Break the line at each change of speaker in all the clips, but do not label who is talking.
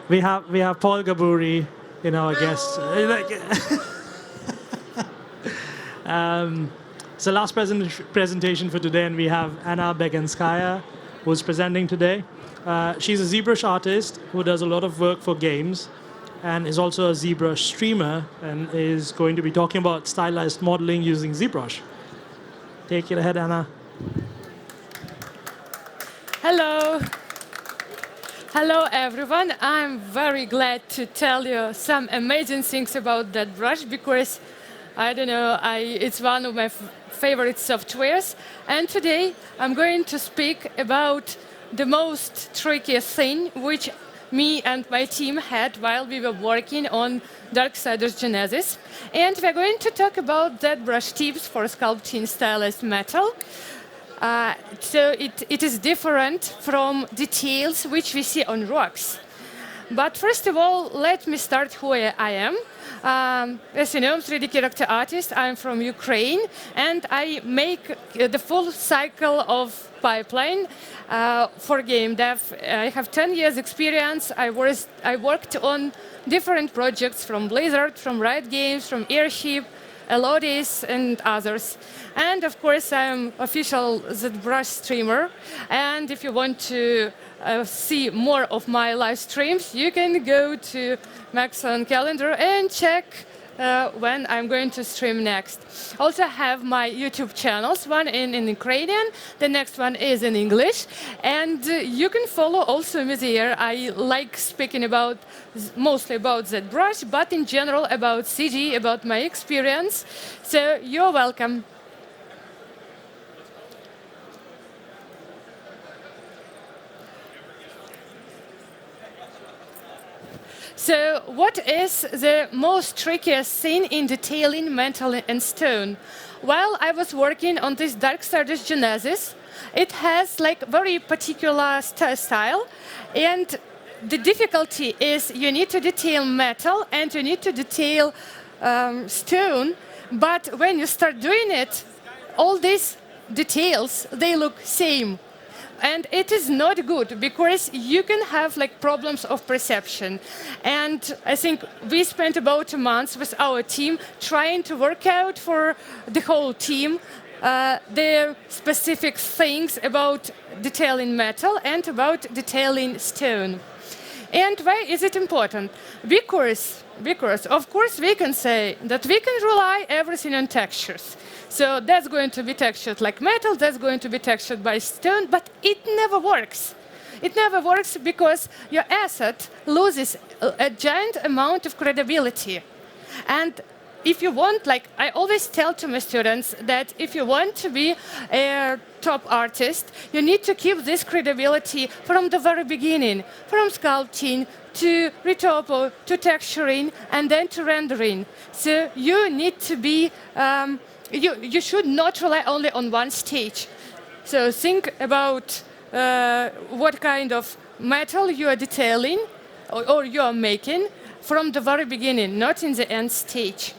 We have Paul Gaburi, our guest. It's the last presentation for today, and we have Anna Beganskaya, who's presenting today. She's a ZBrush artist who does a lot of work for games, and is also a ZBrush streamer, and is going to be talking about stylized modeling using ZBrush. Take it ahead, Anna.
Hello. Hello, everyone. I'm very glad to tell you some amazing things about that brush because, I don't know, it's one of my favorite softwares. And today, I'm going to speak about the most tricky thing which me and my team had while we were working on Darksiders Genesis. And we're going to talk about ZBrush tips for sculpting stylized metal. So it is different from details which we see on rocks. But first of all, let me start who I am. As you know, I'm a 3D character artist. I'm from Ukraine, and I make the full cycle of pipeline for game dev. I have 10 years experience. I worked on different projects from Blizzard, from Riot Games, from Airship, Elodis, and others. And of course, I'm official ZBrush streamer. And if you want to see more of my live streams, you can go to Maxon calendar and check when I'm going to stream next. Also have my YouTube channels, one in Ukrainian, the next one is in English. And you can follow also me there. I like speaking mostly about ZBrush, but in general about CG, about my experience. So you're welcome. So what is the most trickiest thing in detailing metal and stone? While I was working on this Darksiders Genesis, it has like very particular style, and the difficulty is you need to detail metal and you need to detail stone, but when you start doing it, all these details, they look same. And it is not good because you can have like problems of perception. And I think we spent about a month with our team trying to work out for the whole team the specific things about detailing metal and about detailing stone. And why is it important? Because of course we can say that we can rely everything on textures. So that's going to be textured like metal, that's going to be textured by stone, but it never works. It never works because your asset loses a giant amount of credibility. And if you want, like I always tell to my students that if you want to be a top artist, you need to keep this credibility from the very beginning, from sculpting to retopo, to texturing, and then to rendering. So you need to be you should not rely only on one stage. So think about what kind of metal you are detailing or you are making from the very beginning, not in the end stage.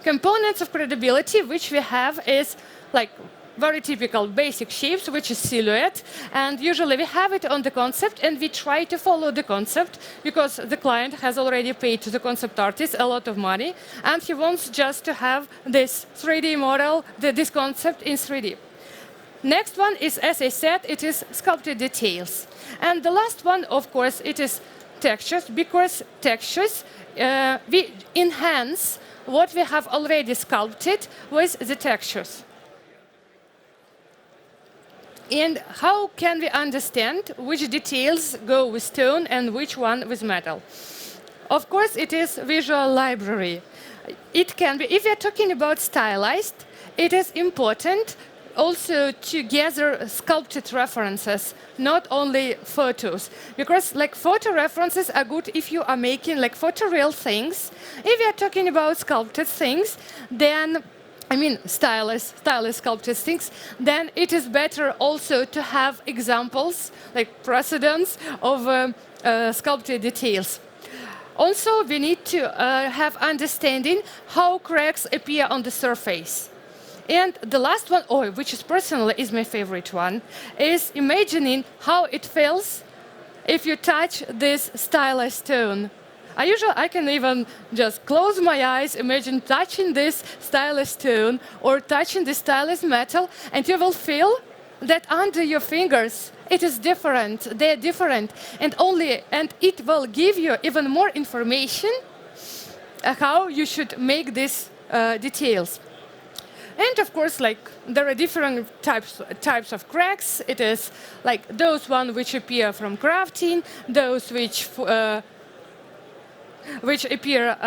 Components of credibility which we have is like very typical basic shapes, which is silhouette, and usually we have it on the concept and we try to follow the concept because the client has already paid to the concept artist a lot of money and he wants just to have this 3D model, this concept in 3D. Next one is, as I said, it is sculpted details. And the last one, of course, it is textures, because textures, we enhance what we have already sculpted with the textures. And how can we understand which details go with stone and which one with metal? Of course, it is visual library. It can be, if we are talking about stylized, it is important also to gather sculpted references, not only photos. Because like photo references are good if you are making like photoreal things. If we are talking about sculpted things, then stylized sculpted things, then it is better also to have examples, like precedents of sculpted details. Also, we need to have understanding how cracks appear on the surface. And the last one, which is personally is my favorite one, is imagining how it feels if you touch this stylized stone. I can even just close my eyes, imagine touching this stylized stone or touching the stylized metal, and you will feel that under your fingers it is different. They're different, and it will give you even more information how you should make these details. And of course, like there are different types of cracks. It is like those ones which appear from crafting, those which appear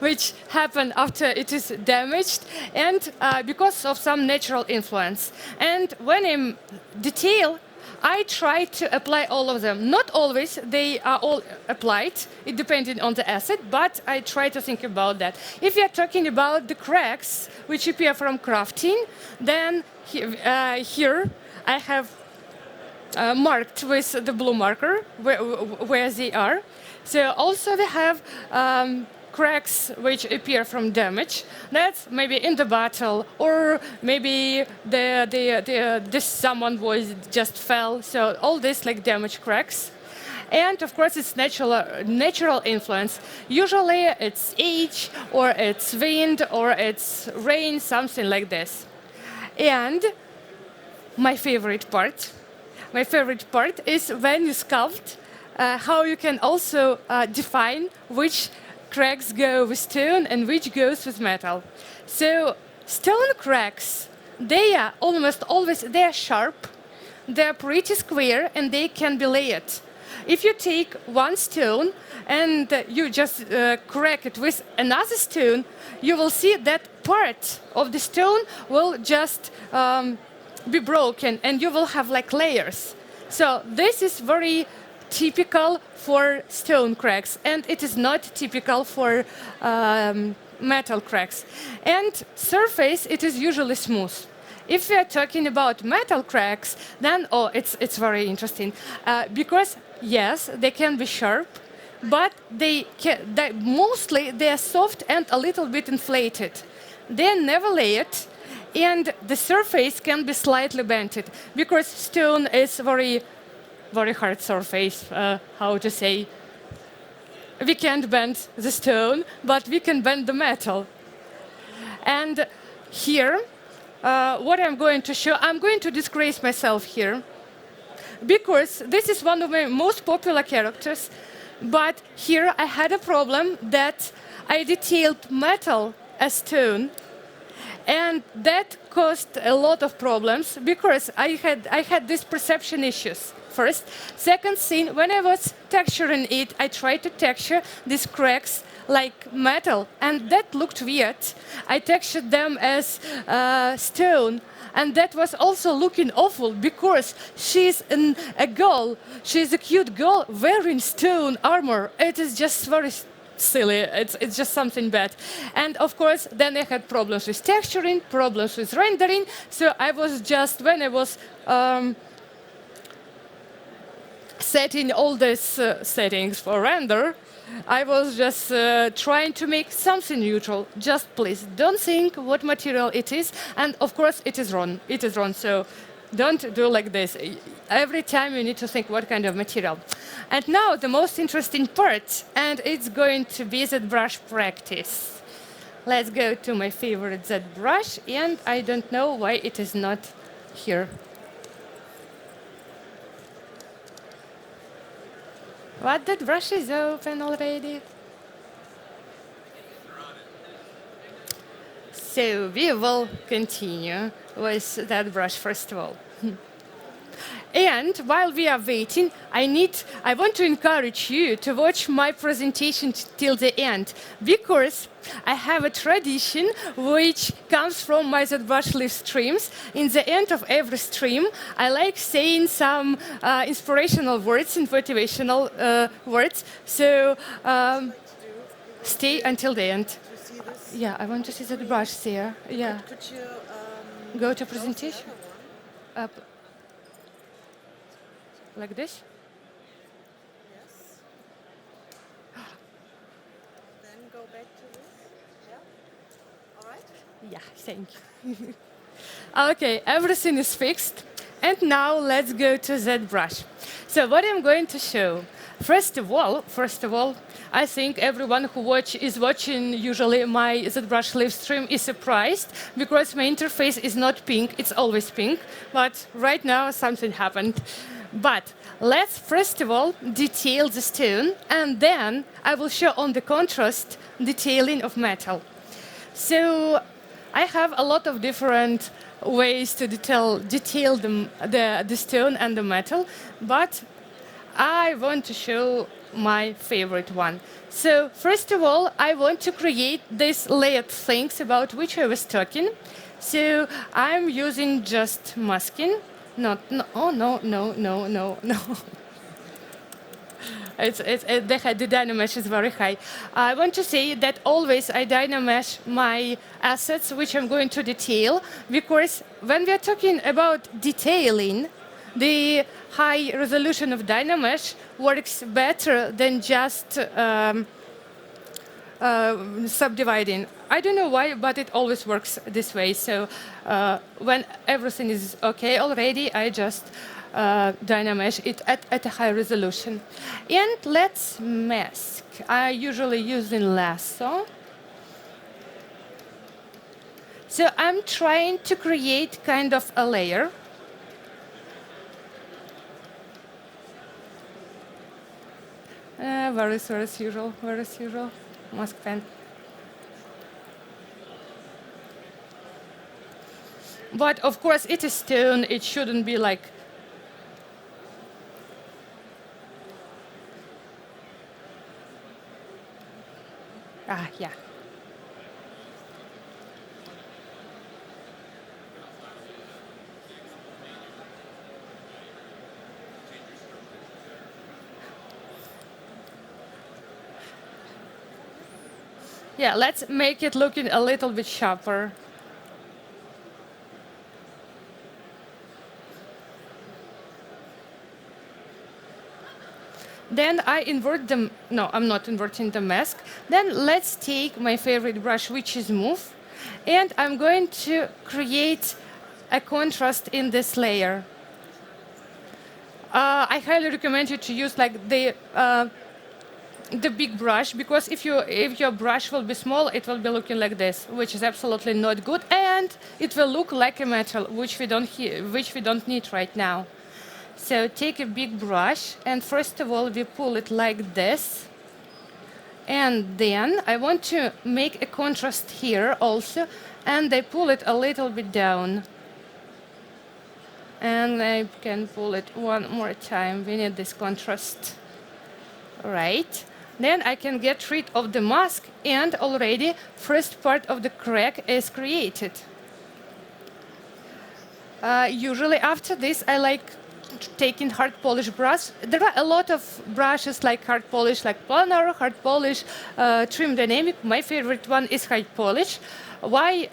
which happen after it is damaged, and because of some natural influence. And when I detail, I try to apply all of them. Not always they are all applied, it depending on the asset, but I try to think about that. If you are talking about the cracks which appear from crafting, then here I have marked with the blue marker where they are. So also we have cracks which appear from damage. That's maybe in the battle, or maybe someone was just fell. So all this like damage cracks. And of course it's natural influence. Usually it's age, or it's wind, or it's rain, something like this. And my favorite part is when you sculpt, how you can also define which cracks go with stone and which goes with metal. So stone cracks, they are almost always sharp, they're pretty square, and they can be layered. If you take one stone and you just crack it with another stone, you will see that part of the stone will just be broken, and you will have like layers. So this is very typical for stone cracks, and it is not typical for metal cracks. And surface, it is usually smooth. If we are talking about metal cracks, then it's very interesting because yes, they can be sharp, but mostly they are soft and a little bit inflated. They are never layered, and the surface can be slightly bented because stone is very hard surface. How to say? We can't bend the stone, but we can bend the metal. And here, what I'm going to show, I'm going to disgrace myself here, because this is one of my most popular characters. But here I had a problem that I detailed metal as stone, and that caused a lot of problems because I had these perception issues. First. Second thing, when I was texturing it, I tried to texture these cracks like metal, and that looked weird. I textured them as stone, and that was also looking awful because she's a girl, she's a cute girl wearing stone armor. It is just very silly, it's just something bad. And of course, then I had problems with texturing, problems with rendering, so I was just, when I was setting all these settings for render, I was just trying to make something neutral. Just please don't think what material it is, and of course it is wrong. It is wrong, so don't do like this. Every time you need to think what kind of material. And now the most interesting part, and it's going to be ZBrush practice. Let's go to my favorite ZBrush, and I don't know why it is not here. What, that brush is open already? So we will continue with that brush first of all. And while we are waiting, I want to encourage you to watch my presentation till the end, because I have a tradition which comes from my ZBrush live streams. In the end of every stream, I like saying some inspirational words and motivational words. So stay until the end. Yeah, I want to see the brush there. Yeah.
Could you
go to presentation? Like this?
Yes. Then go back to this. Yeah. All right.
Yeah, thank you. Okay, everything is fixed. And now let's go to ZBrush. So what I'm going to show, first of all, I think everyone who is watching usually my ZBrush live stream is surprised because my interface is not pink, it's always pink, but right now something happened. But let's first of all detail the stone, and then I will show on the contrast detailing of metal. So I have a lot of different ways to detail the stone and the metal, but I want to show my favorite one. So first of all, I want to create these layered things about which I was talking. So I'm using just masking. No. The dynamesh is very high. I want to say that always I dynamesh my assets, which I'm going to detail, because when we are talking about detailing, the high resolution of dynamesh works better than just subdividing. I don't know why, but it always works this way. So when everything is okay already, I just dynamesh it at a high resolution. And let's mask. I usually use in lasso. So I'm trying to create kind of a layer. Where is usual? Mask pen. But of course, it is stone. It shouldn't be like. Yeah. Yeah, let's make it looking a little bit sharper. Then I invert them. No, I'm not inverting the mask. Then let's take my favorite brush, which is Move, and I'm going to create a contrast in this layer. I highly recommend you to use like the big brush, because if your brush will be small, it will be looking like this, which is absolutely not good, and it will look like a metal, which we don't need right now. So take a big brush, and first of all, we pull it like this. And then I want to make a contrast here also, and I pull it a little bit down. And I can pull it one more time. We need this contrast. Right. Then I can get rid of the mask, and already first part of the crack is created. Usually after this, I like taking hard polish brush. There are a lot of brushes like hard polish, like planar, hard polish, trim dynamic. My favorite one is hard polish. Why?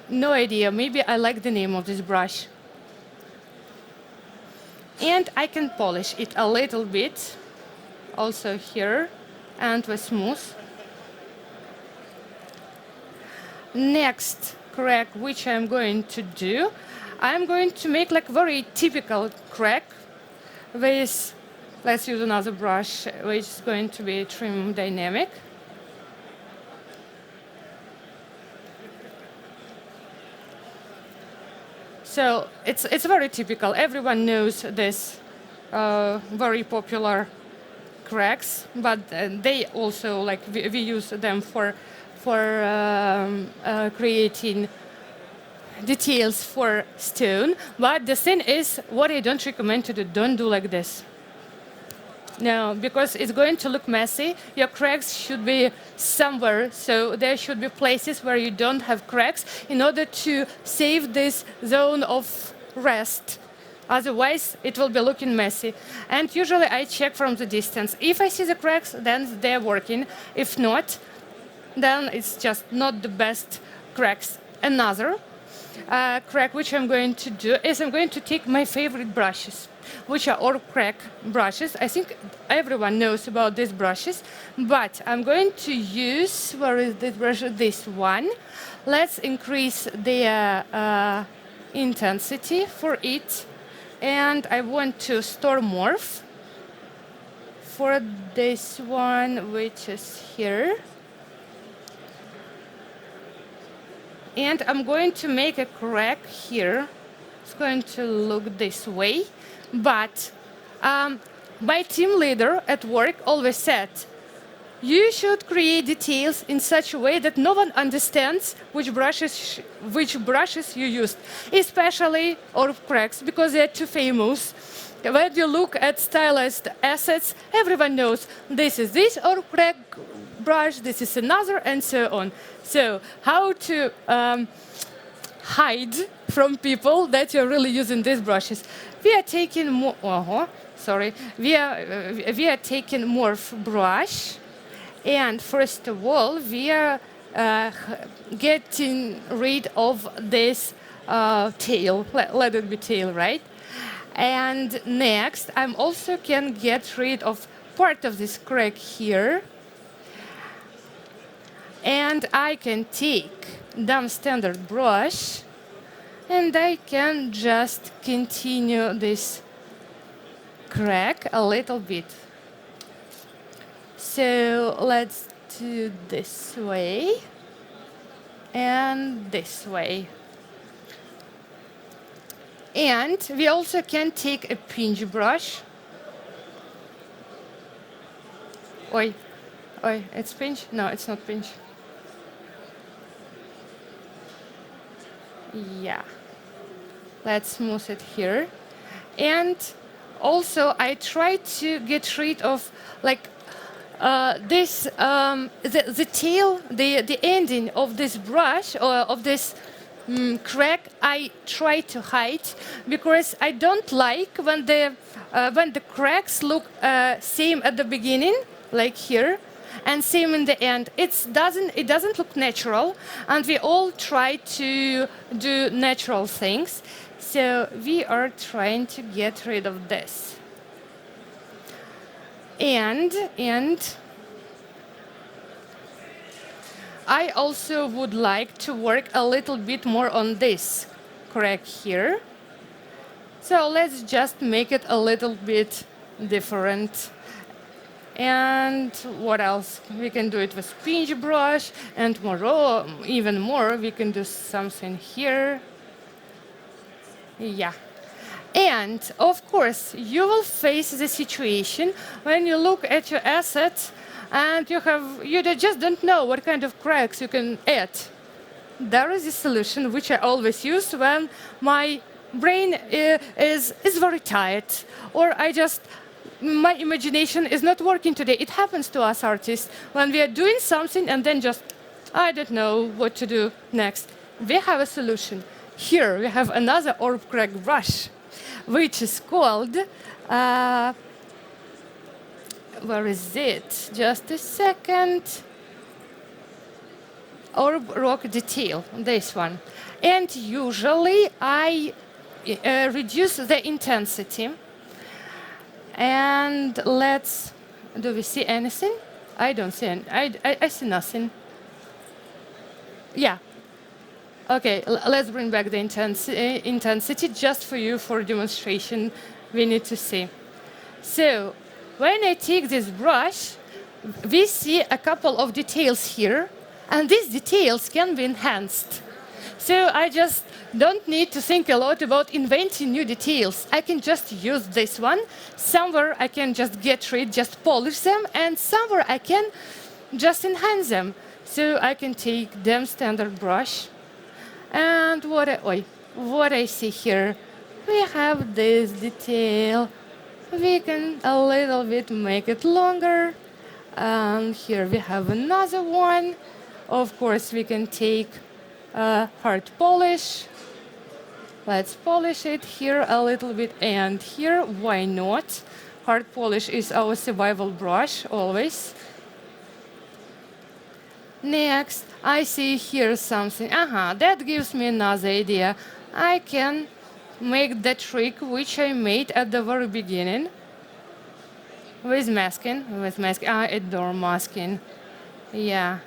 No idea. Maybe I like the name of this brush. And I can polish it a little bit, also here, and with smooth. Next crack, which I'm going to do, I'm going to make like very typical crack with, let's use another brush, which is going to be trim dynamic. So it's very typical. Everyone knows this very popular cracks, but they also like we use them for creating details for stone. But the thing is, what I don't recommend to do, don't do like this. No, because it's going to look messy. Your cracks should be somewhere, so there should be places where you don't have cracks in order to save this zone of rest. Otherwise, it will be looking messy. And usually I check from the distance. If I see the cracks, then they're working. If not, then it's just not the best cracks. Another crack which I'm going to do is I'm going to take my favorite brushes, which are all crack brushes. I think everyone knows about these brushes, but I'm going to use, where is this brush? This one. Let's increase the intensity for it. And I want to store morph for this one, which is here. And I'm going to make a crack here. It's going to look this way. But my team leader at work always said, you should create details in such a way that no one understands which brushes you used, especially orb cracks, because they're too famous. When you look at stylized assets, everyone knows this is this orb crack brush, this is another, and so on. So how to hide from people that you're really using these brushes? We are taking we are taking morph brush. And first of all, we are getting rid of this tail. Let it be tail, right? And next, I'm also can get rid of part of this crack here. And I can take dumb standard brush, and I can just continue this crack a little bit. So let's do this way and this way. And we also can take a pinch brush. Oi, it's pinch? No, it's not pinch. Yeah. Let's smooth it here. And also I try to get rid of like the tail, the ending of this brush or of this crack, I try to hide because I don't like when the cracks look same at the beginning, like here, and same in the end. It doesn't look natural, and we all try to do natural things. So we are trying to get rid of this. And I also would like to work a little bit more on this crack here. So let's just make it a little bit different. And what else? We can do it with pinch brush, and even more, we can do something here. Yeah. And of course, you will face the situation when you look at your assets and you just don't know what kind of cracks you can add. There is a solution which I always use when my brain is very tired, or my imagination is not working today. It happens to us artists when we are doing something and then I don't know what to do next. We have a solution. Here we have another orb crack brush, which is called, where is it? Just a second. Orb rock detail, this one. And usually I reduce the intensity. And do we see anything? I don't see I see nothing. Yeah. Okay, let's bring back the intensity just for you for demonstration. We need to see. So when I take this brush, we see a couple of details here, and these details can be enhanced. So I just don't need to think a lot about inventing new details. I can just use this one. Somewhere I can just just polish them, and somewhere I can just enhance them. So I can take them standard brush. And what I see here, we have this detail. We can a little bit make it longer. And here we have another one. Of course, we can take hard polish. Let's polish it here a little bit and here. Why not? Hard polish is our survival brush, always. Next, I see here something. That gives me another idea. I can make the trick which I made at the very beginning with masking. I adore masking. Yeah.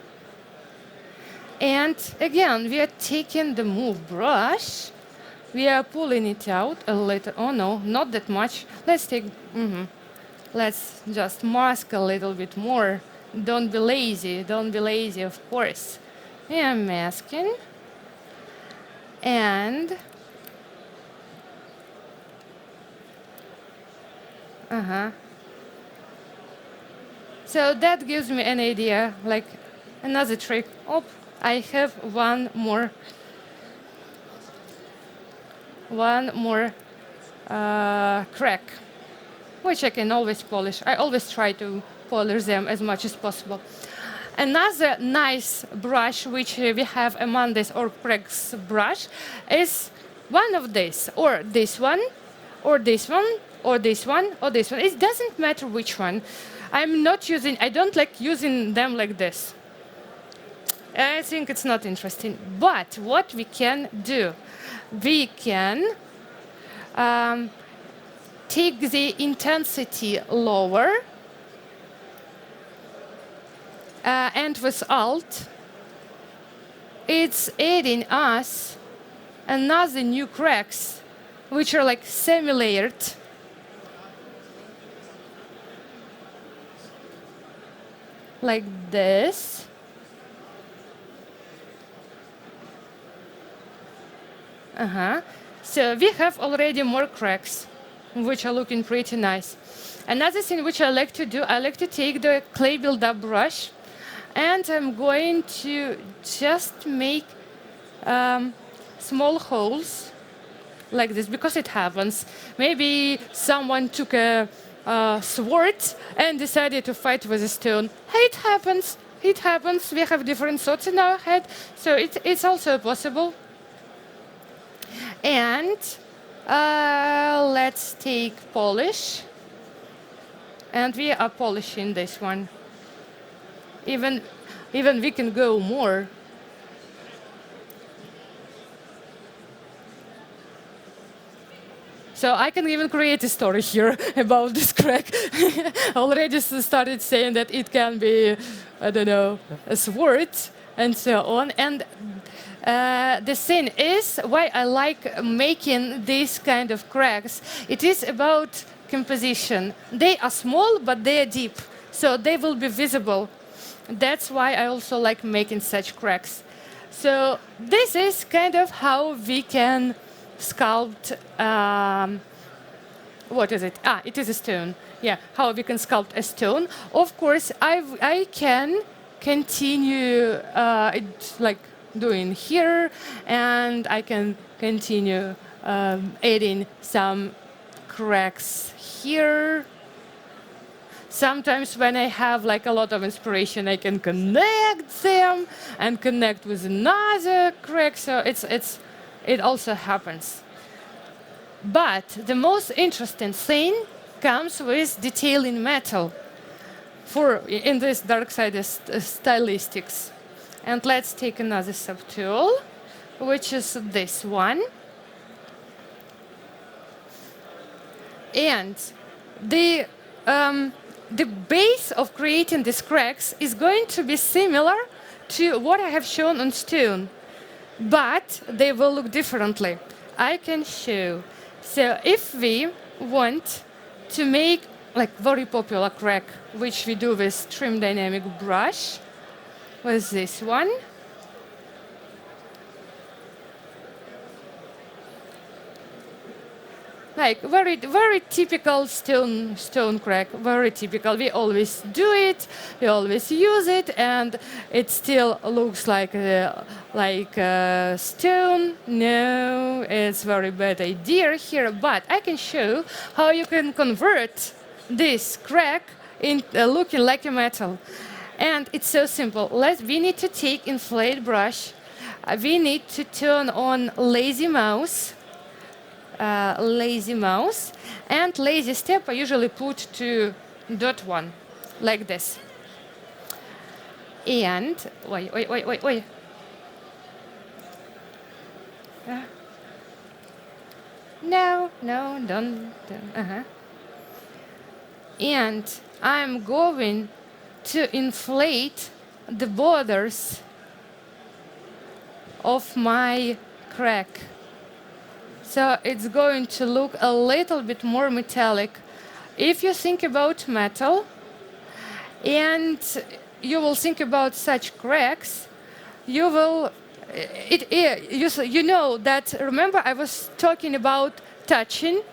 And again, we are taking the move brush We are pulling it out a little. Oh no, not that much. Let's take. Let's just mask a little bit more. Don't be lazy. Don't be lazy, of course. Yeah, masking. And so that gives me an idea, like another trick. Oh, I have one more crack, which I can always polish. I always try to polish them as much as possible. Another nice brush which we have among this or cracks brush is one of these, or this one, or this one, or this one, or this one. It doesn't matter which one. I don't like using them like this. I think it's not interesting. But what we can do, we can take the intensity lower, and with Alt, it's adding us another new cracks, which are like semi-layered. Like this. So we have already more cracks, which are looking pretty nice. Another thing which I like to do, I like to take the clay build-up brush, and I'm going to just make small holes like this, because it happens. Maybe someone took a sword and decided to fight with a stone. Hey, it happens. It happens. We have different thoughts in our head, so it's also possible. And let's take polish. And we are polishing this one. Even we can go more. So I can even create a story here about this crack. Already started saying that it can be, I don't know, a sword and so on. And the thing is, why I like making these kind of cracks, it is about composition. They are small, but they are deep, so they will be visible. That's why I also like making such cracks. So this is kind of how we can sculpt. What is it? It is a stone. Yeah, how we can sculpt a stone. Of course, I can continue it like doing here, and I can continue adding some cracks here. Sometimes when I have like a lot of inspiration, I can connect them and connect with another crack. So it also happens. But the most interesting thing comes with detailing metal in this Darksiders stylistics. And let's take another subtool, which is this one. And the base of creating these cracks is going to be similar to what I have shown on stone, but they will look differently. I can show. So if we want to make like very popular crack, which we do with trim dynamic brush, with this one. Like very, very typical stone crack, very typical. We always do it, we always use it, and it still looks like stone. No, it's very bad idea here, but I can show how you can convert this crack into looking like a metal. And it's so simple. We need to take inflate brush. We need to turn on lazy mouse. And lazy step I usually put to .1, like this. And wait. No, don't. And I'm going to inflate the borders of my crack. So it's going to look a little bit more metallic. If you think about metal, and you will think about such cracks, you will, you know that, remember I was talking about touching,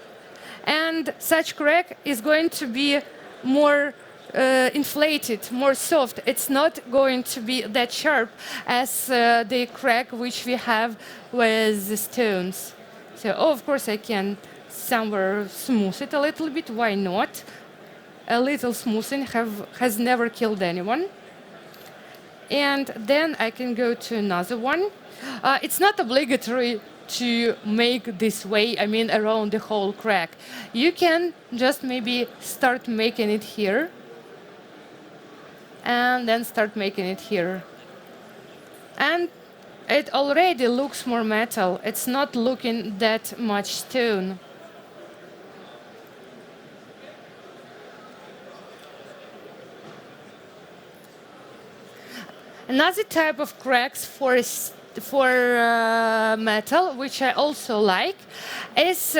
and such crack is going to be more inflated, more soft. It's not going to be that sharp as the crack which we have with the stones. So, of course, I can somewhere smooth it a little bit. Why not? A little smoothing has never killed anyone. And then I can go to another one. It's not obligatory to make this way, I mean, around the whole crack. You can just maybe start making it here, and then start making it here. And it already looks more metal. It's not looking that much stone. Another type of cracks for metal, which I also like, is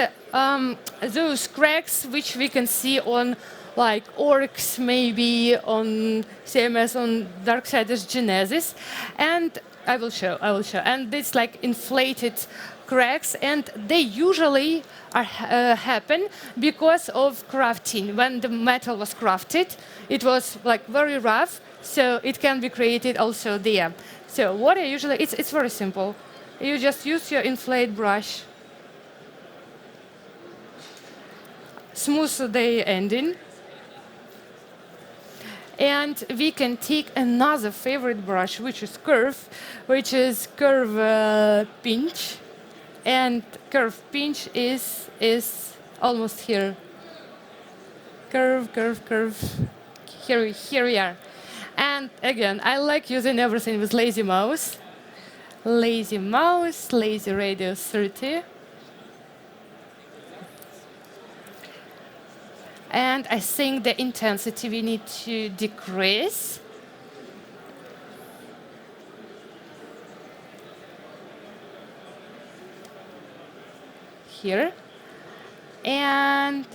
those cracks which we can see on like orcs, maybe on same as on Darksiders Genesis, and I will show. And it's like inflated cracks, and they usually happen because of crafting. When the metal was crafted, it was like very rough, so it can be created also there. So what I usually, it's very simple. You just use your inflate brush, smooth the ending, and we can take another favorite brush, which is curve pinch, and curve pinch is almost here. Curve. Here we are. And again, I like using everything with lazy mouse. Lazy radius 30. And I think the intensity we need to decrease. Here. And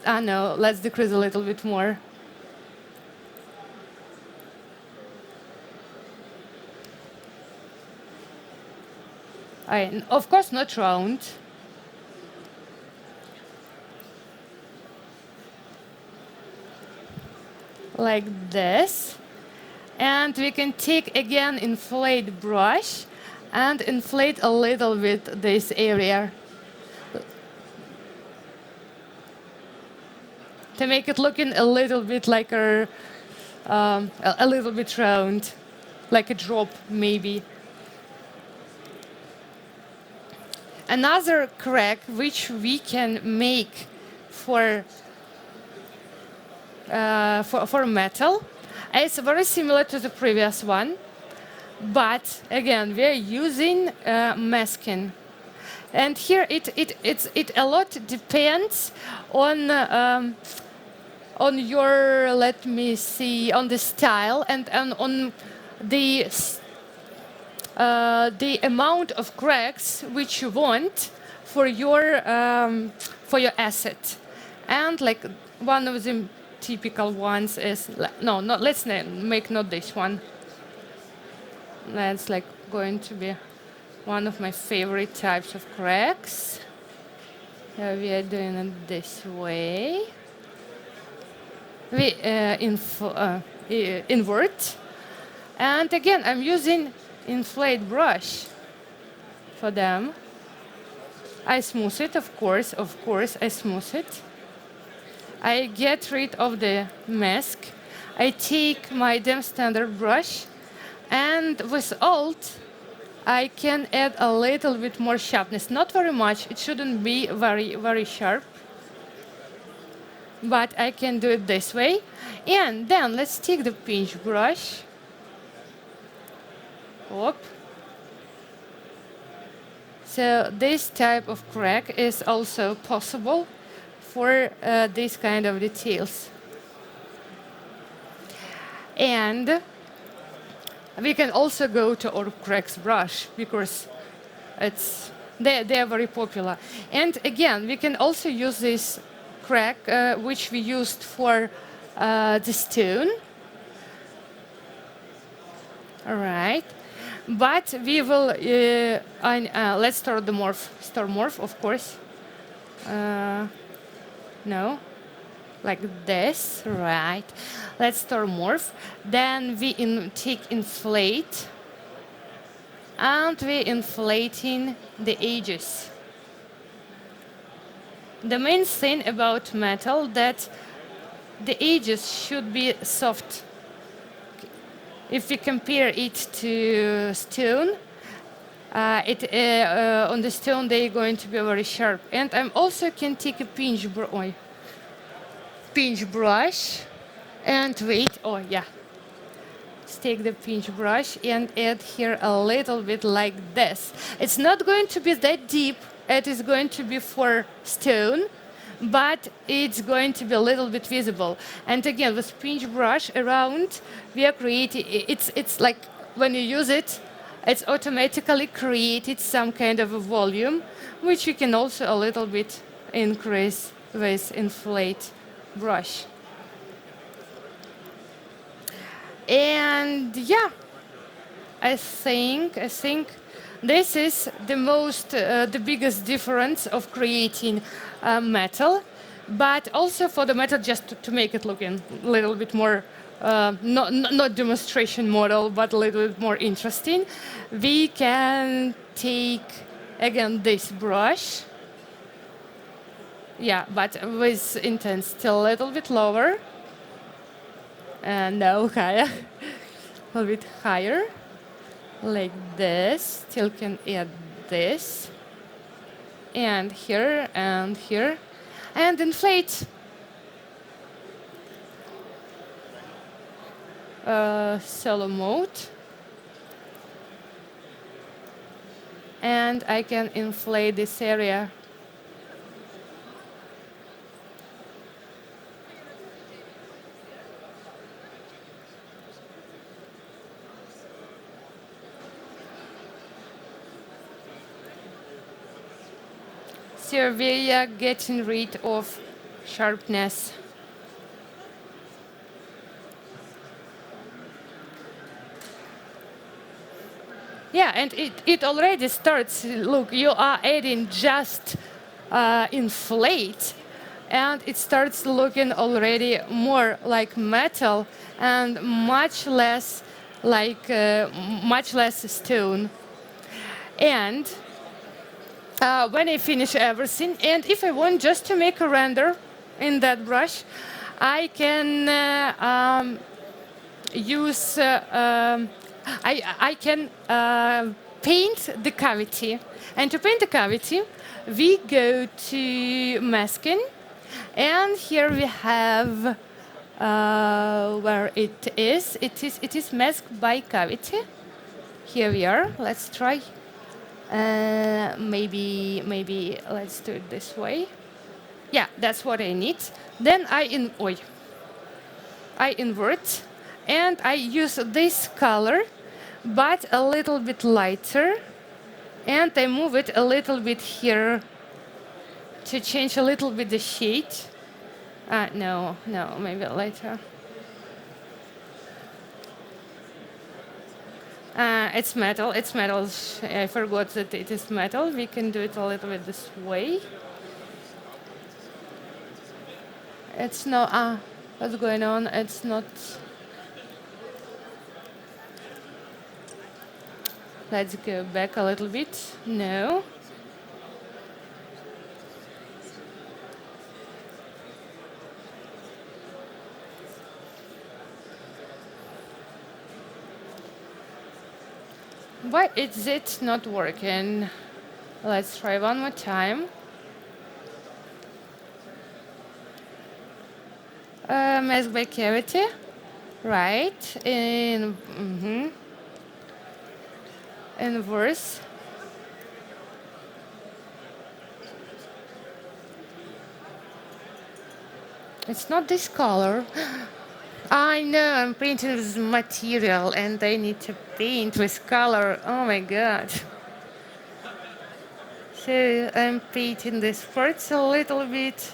no, let's decrease a little bit more. Of course, not round. Like this. And we can take again inflate brush and inflate a little bit this area to make it looking a little bit like a little bit round, like a drop maybe. Another crack which we can make for metal is very similar to the previous one, but again we are using masking, and here it a lot depends on your, let me see, on the style and on the amount of cracks which you want for your asset. And like one of the typical ones is, let's make not this one. That's like going to be one of my favorite types of cracks. We are doing it this way. We invert. And again, I'm using inflate brush for them. I smooth it, of course, I smooth it. I get rid of the mask. I take my damn standard brush, and with Alt, I can add a little bit more sharpness. Not very much, it shouldn't be very, very sharp. But I can do it this way. And then let's take the pinch brush. Whoop. So this type of crack is also possible for this kind of details. And we can also go to our cracks brush because it's They are very popular. And again, we can also use this crack, which we used for the stone. All right. But we will, let's store the morph. Store morph, of course. No, like this, right. Let's store morph. Then we take inflate. And we inflating the edges. The main thing about metal that the edges should be soft. If we compare it to stone, on the stone they're going to be very sharp. And I also can take a pinch brush and wait. Oh yeah. Take the pinch brush and add here a little bit like this. It's not going to be that deep. It is going to be for stone, but it's going to be a little bit visible. And again, with pinch brush around, we are creating. It's like when you use it, it's automatically created some kind of a volume, which you can also a little bit increase with inflate brush. And yeah, I think this is the biggest difference of creating metal, but also for the metal, just to make it look a little bit more, not demonstration model, but a little bit more interesting. We can take again this brush, yeah, but with intent still a little bit lower. And no, higher, a little bit higher, like this. Still can add this, and here, and here, and inflate. Solo mode, and I can inflate this area. So we are getting rid of sharpness. Yeah, and it already starts. Look, you are adding just inflate, and it starts looking already more like metal and much less like stone. And when I finish everything, and if I want just to make a render in that brush, I can use, I can paint the cavity. And to paint the cavity, we go to Maxon, and here we have where it is. It is masked by cavity. Here we are. Let's try. Maybe let's do it this way. Yeah, that's what I need. Then I invert, and I use this color, but a little bit lighter, and I move it a little bit here to change a little bit the shade. No, maybe later. It's metal. It's metal. I forgot that it is metal. We can do it a little bit this way. It's not. What's going on? It's not. Let's go back a little bit. No. Why is it not working? Let's try one more time. Mask by cavity, right? Inverse. It's not this color. I know, I'm painting with material and I need to paint with color. Oh my god. So I'm painting this parts a little bit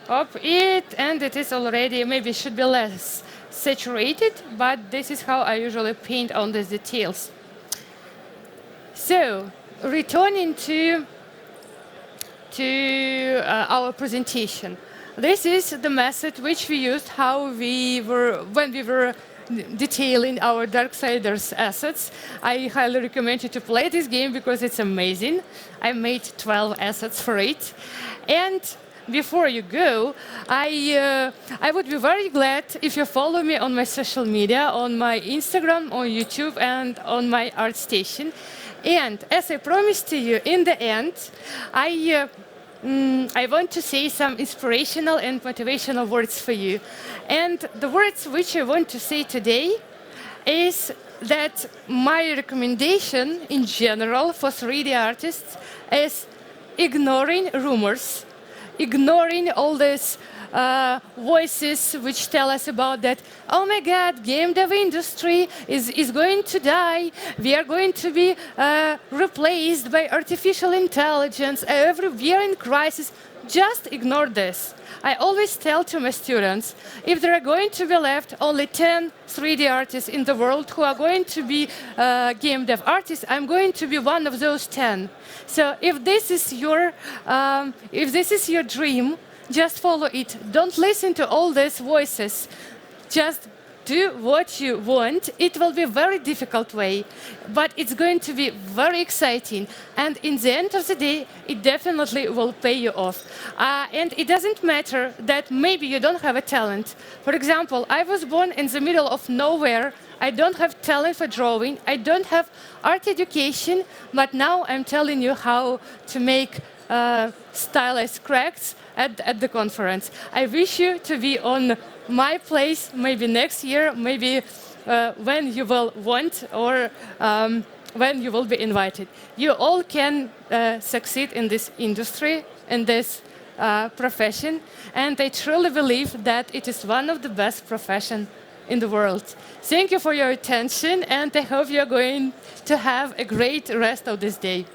up it, and it is already, maybe it should be less saturated, but this is how I usually paint on the details. So, returning to our presentation. This is the method which we used when we were detailing our Darksiders assets. I highly recommend you to play this game because it's amazing. I made 12 assets for it. And before you go, I would be very glad if you follow me on my social media, on my Instagram, on YouTube, and on my ArtStation. And as I promised to you, in the end, I want to say some inspirational and motivational words for you. And the words which I want to say today is that my recommendation in general for 3D artists is ignoring rumors, ignoring all these voices which tell us about that, oh my God, game dev industry is going to die. We are going to be replaced by artificial intelligence. We are in crisis. Just ignore this. I always tell to my students, if there are going to be left only 10 3D artists in the world who are going to be game dev artists, I'm going to be one of those 10. So if this is your dream, just follow it. Don't listen to all these voices. Just do what you want. It will be a very difficult way, but it's going to be very exciting. And in the end of the day, it definitely will pay you off. And it doesn't matter that maybe you don't have a talent. For example, I was born in the middle of nowhere. I don't have talent for drawing. I don't have art education, but now I'm telling you how to make stylized cracks at the conference. I wish you to be on my place maybe next year, maybe when you will want or when you will be invited. You all can succeed in this industry, in this profession, and I truly believe that it is one of the best professions in the world. Thank you for your attention, and I hope you're going to have a great rest of this day.